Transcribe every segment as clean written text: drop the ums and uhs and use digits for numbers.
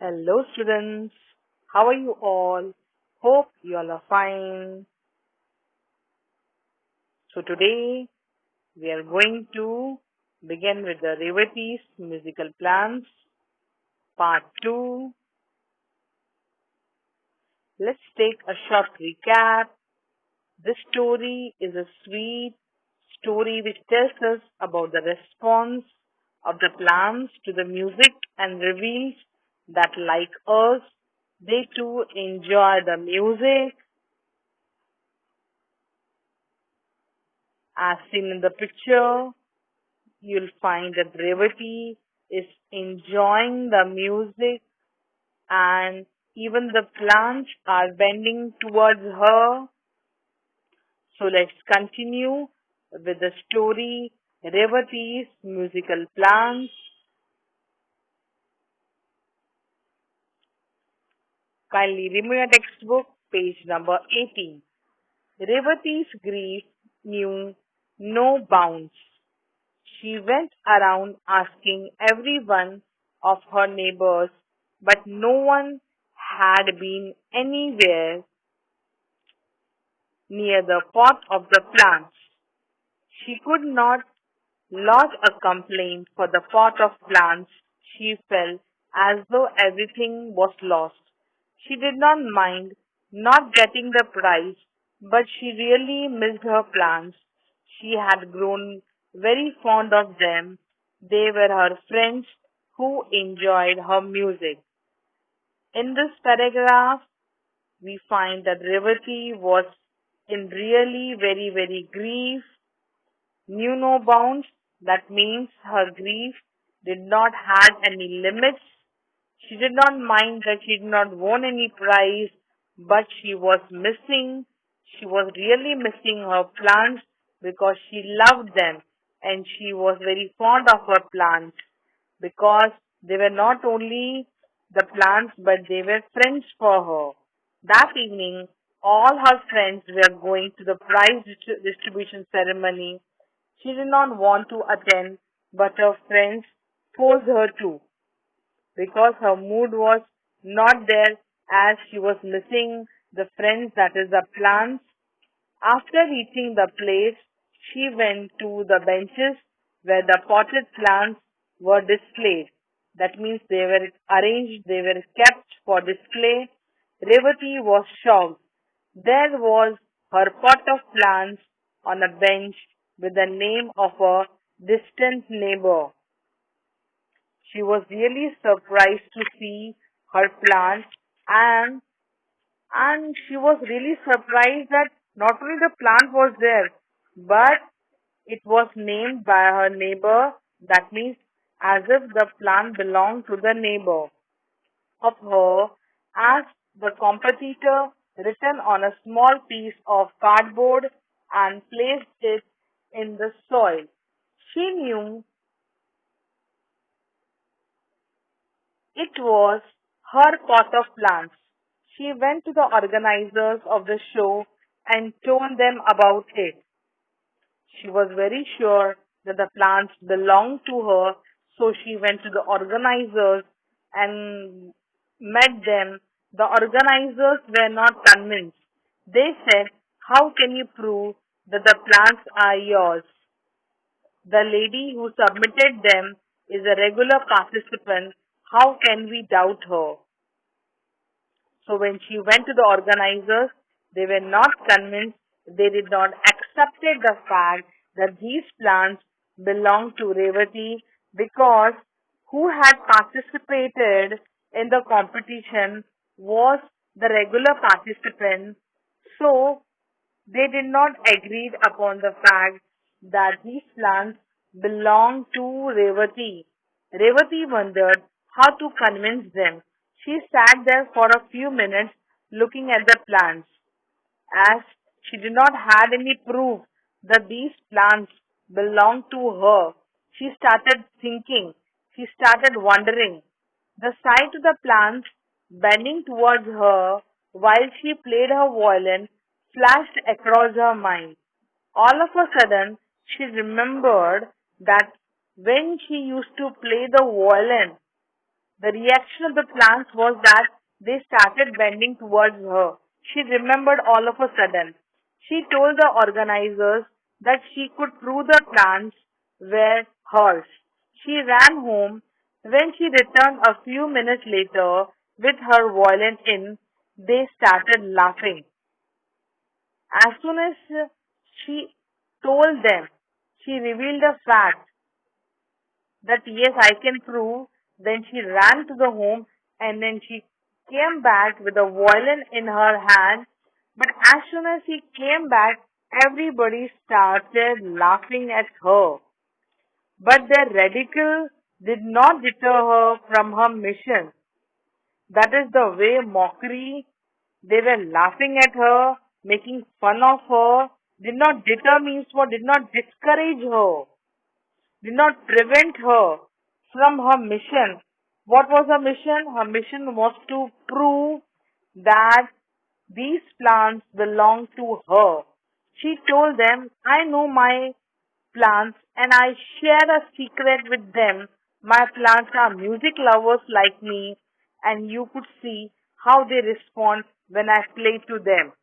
Hello students, how are you all? Hope you all are fine. So today we are going to begin with the Revathi's musical plans, part 2. Let's take a short recap. This story is a sweet story which tells us about the response of the plants to the music and reveals that like us, they too enjoy the music. As seen in the picture, you'll find that Revathi is enjoying the music and even the plants are bending towards her. So let's continue with the story Revathi's musical plants. Kindly remove your textbook, page number 18. Revathi's grief knew no bounds. She went around asking every one of her neighbors, but no one had been anywhere near the pot of the plants. She could not lodge a complaint for the pot of plants. She felt as though everything was lost. She did not mind not getting the prize, but she really missed her plants. She had grown very fond of them. They were her friends who enjoyed her music. In this paragraph, we find that Revathi was in really very grief, knew no bounds. That means her grief did not have any limits. She did not mind that she did not won any prize, but she was missing. She was really missing her plants because she loved them and she was very fond of her plants because they were not only the plants but they were friends for her. That evening, all her friends were going to the prize distribution ceremony. She did not want to attend, but her friends forced her to because her mood was not there as she was missing the friends, that is the plants. After reaching the place, she went to the benches where the potted plants were displayed. That means they were arranged, they were kept for display. Revathi was shocked. There was her pot of plants on a bench with the name of a distant neighbor. She was really surprised to see her plant and she was really surprised that not only the plant was there, but it was named by her neighbor. That means as if the plant belonged to the neighbor of her, as the competitor written on a small piece of cardboard and placed it in the soil. She knew it was her pot of plants. She went to the organizers of the show and told them about it. She was very sure that the plants belonged to her, so she went to the organizers and met them. The organizers were not convinced. They said, "How can you prove that the plants are yours? The lady who submitted them is a regular participant. How can we doubt her?" So when she went to the organizers, they were not convinced. They did not accept the fact that these plants belonged to Revathi because who had participated in the competition was the regular participant. So they did not agree upon the fact that these plants belonged to Revathi. Revathi wondered how to convince them. She sat there for a few minutes looking at the plants. As she did not have any proof that these plants belonged to her, she started thinking. She started wondering. The sight of the plants bending towards her while she played her violin flashed across her mind. All of a sudden, she remembered that when she used to play the violin, The reaction of the plants was that they started bending towards her. She remembered all of a sudden. She told the organizers that she could prove the plants were hers. She ran home. When she returned a few minutes later with her violin in, they started laughing. As soon as she told them, she revealed the fact that yes, I can prove. Then she ran to the home and then she came back with a violin in her hand. But as soon as she came back, everybody started laughing at her. But their ridicule did not deter her from her mission. That is the way mockery, they were laughing at her, making fun of her, did not deter means what, did not discourage her, did not prevent her from her mission. What was her mission? Her mission was to prove that these plants belong to her. She told them, I know my plants and I share a secret with them. My plants are music lovers like me, and you could see how they respond when I play to them.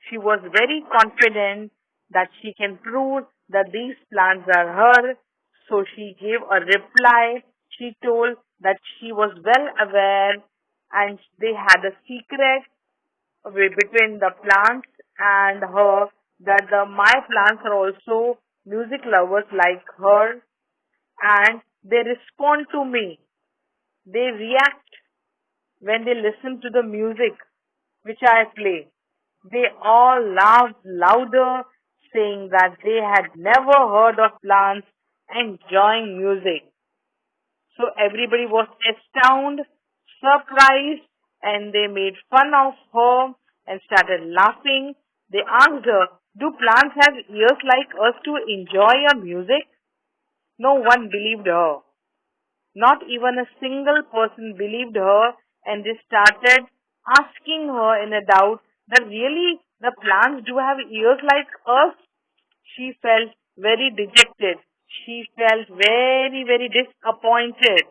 She was very confident that she can prove that these plants are her, so she gave a reply. She told that she was well aware and they had a secret between the plants and her, that the my plants are also music lovers like her, and they respond to me. They react when they listen to the music which I play. They all laughed louder, saying that they had never heard of plants enjoying music. So everybody was astounded, surprised, and they made fun of her and started laughing. They asked her, do plants have ears like us to enjoy your music? No one believed her. Not even a single person believed her, and they started asking her in a doubt that really the plants do have ears like us. She felt very dejected. She felt very, very disappointed.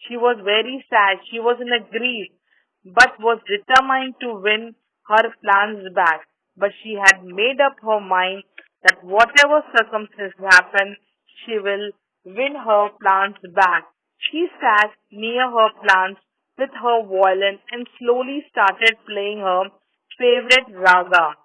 She was very sad. She was in a grief, but was determined to win her plans back. But she had made up her mind that whatever circumstances happen, she will win her plans back. She sat near her plants with her violin and slowly started playing her favorite raga.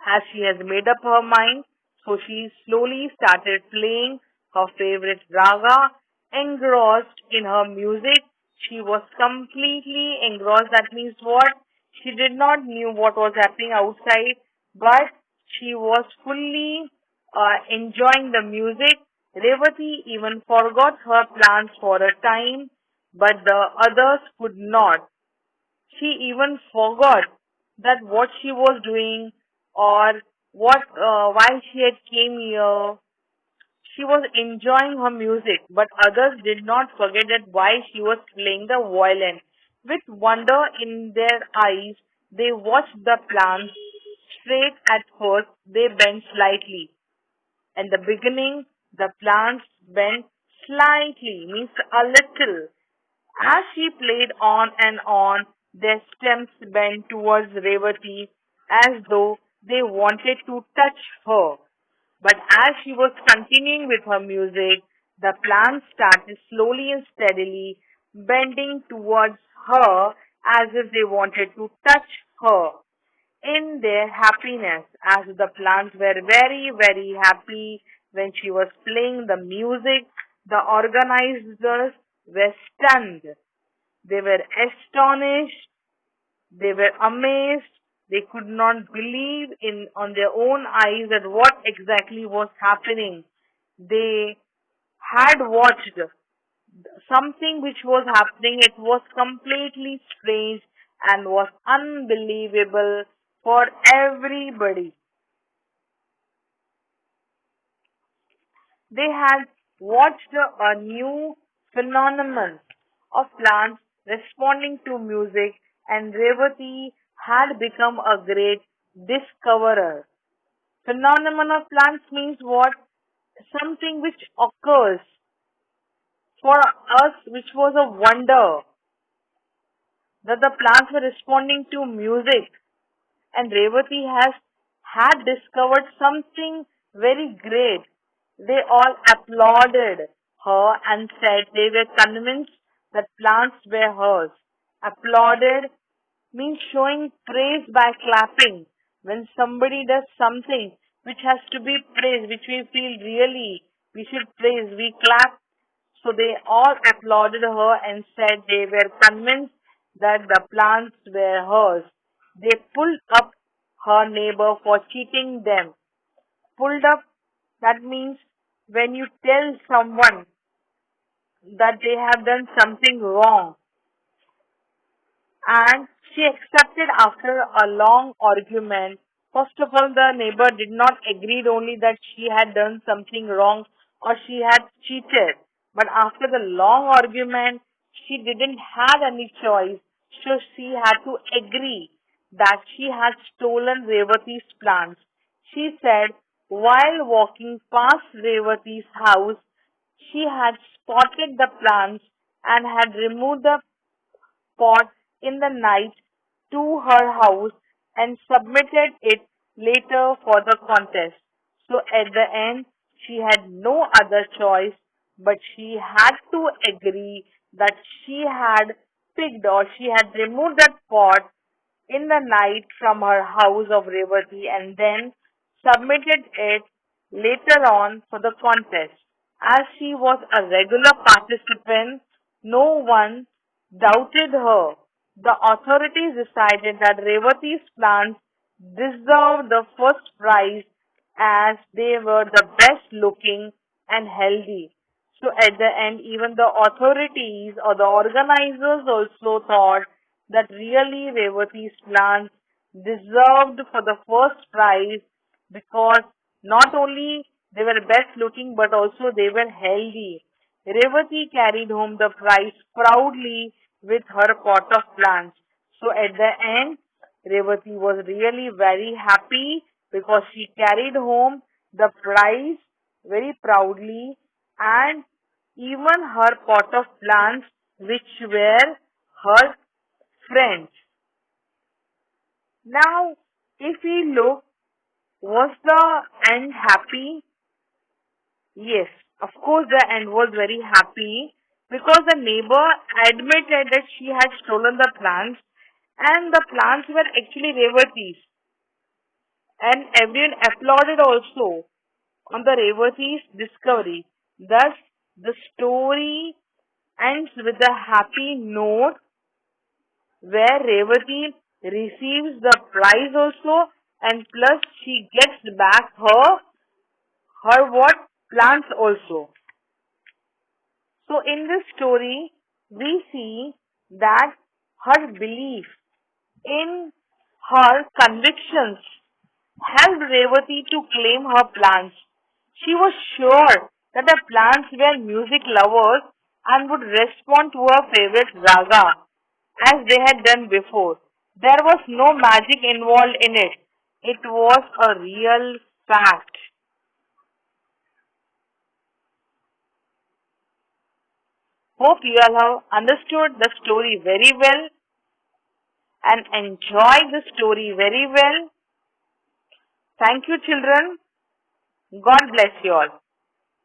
As she has made up her mind, so she slowly started playing her favorite raga, engrossed in her music. She was completely engrossed. That means what? She did not knew what was happening outside, but she was fully enjoying the music. Revati even forgot her plans for a time, but the others could not. She even forgot that what she was doing or why she had came here. She was enjoying her music, but others did not forget that why she was playing the violin. With wonder in their eyes, they watched the plants. Straight at first, they bent slightly. In the beginning, the plants bent slightly, means a little. As she played on and on, their stems bent towards Revati as though they wanted to touch her. But as she was continuing with her music, the plants started slowly and steadily bending towards her as if they wanted to touch her. In their happiness, as the plants were very, very happy when she was playing the music, the organizers were stunned. They were astonished. They were amazed. They could not believe in on their own eyes that what exactly was happening. They had watched something which was happening. It was completely strange and was unbelievable for everybody. They had watched a new phenomenon of plants responding to music, and Revati had become a great discoverer. Phenomenon of plants means what? Something which occurs, for us, which was a wonder that the plants were responding to music, and Revathi has had discovered something very great. They all applauded her and said they were convinced that plants were hers. Applauded means showing praise by clapping. When somebody does something which has to be praised, which we feel really we should praise, we clap. So they all applauded her and said they were convinced that the plants were hers. They pulled up her neighbor for cheating them. Pulled up, that means when you tell someone that they have done something wrong, and she accepted after a long argument. First of all, the neighbor did not agree only that she had done something wrong or she had cheated. But after the long argument, she didn't have any choice. So she had to agree that she had stolen Revathi's plants. She said while walking past Revathi's house, she had spotted the plants and had removed the pot in the night to her house and submitted it later for the contest. So at the end, she had no other choice, but she had to agree that she had picked or she had removed that pot in the night from her house of Revathi and then submitted it later on for the contest. As she was a regular participant, no one doubted her. The authorities decided that Revathi's plants deserved the first prize as they were the best looking and healthy. So at the end, even the authorities or the organizers also thought that really Revathi's plants deserved for the first prize because not only they were best looking but also they were healthy. Revathi carried home the prize proudly with her pot of plants. So at the end, Revathi was really very happy because she carried home the prize very proudly and even her pot of plants which were her friends. Now, if we look, was the end happy? Yes, of course the end was very happy because the neighbor admitted that she had stolen the plants and the plants were actually Revathi's and everyone applauded also on the Revathi's discovery. Thus, the story ends with a happy note where Revathi receives the prize also and plus she gets back her what plants also. So in this story we see that her belief in her convictions helped Revathi to claim her plants. She was sure that the plants were music lovers and would respond to her favorite raga as they had done before. There was no magic involved in it. It was a real fact. Hope you all have understood the story very well and enjoyed the story very well. Thank you, children. God bless you all.